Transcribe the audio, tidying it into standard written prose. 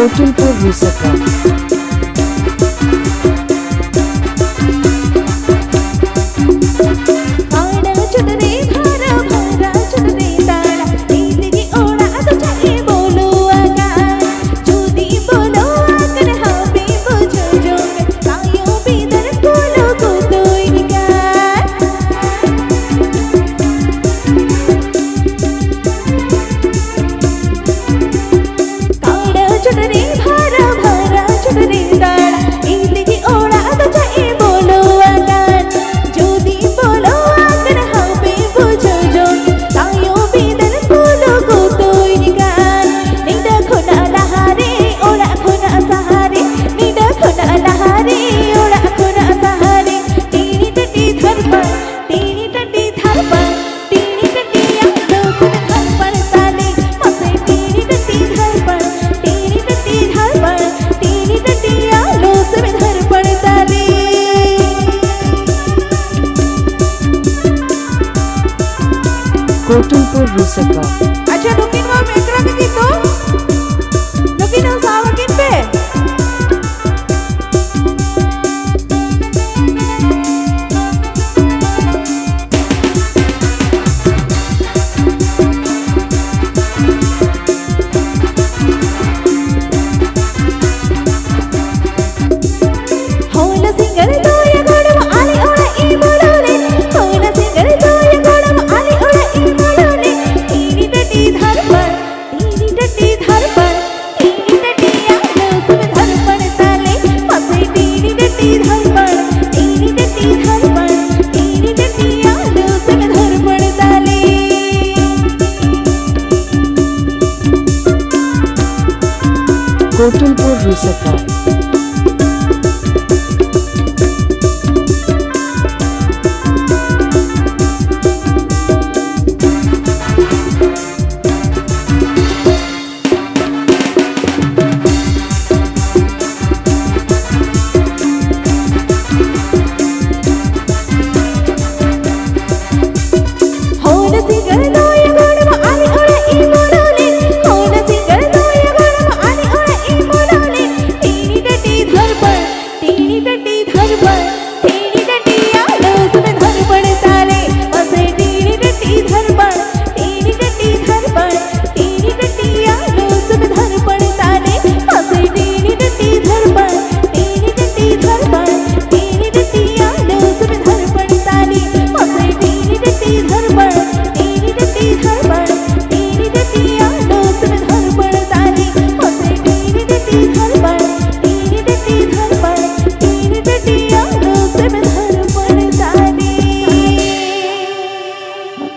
Kotulpur Rusika. Kotulpur Rusika. Aja nukin mau mekra begitu? Nukin ang sawakin be. Hola singar to ya godam ali ola e bolole. Hola singar to ya godam ali ola e bolole. Teeni tati dhar par teeni tati ya loos mein dhar par tale. Pase teeni tati dhar par teeni tati ya loos mein dhar par tale. Kotulpur Rusika. Hola singar to ya godam ali ola e bolole. Hola singar to ya godam ali ola e bolole. Teeni tati dhar par teeni tati ya loos mein dhar par tale. Pase teeni tati dhar par teeni tati ya loos mein dhar par tale. Pase teeni tati dhar par teeni tati ya loos mein dhar par tale. Pase teeni tati dhar par teeni tati ya loos mein dhar par tale. Pase teeni tati dhar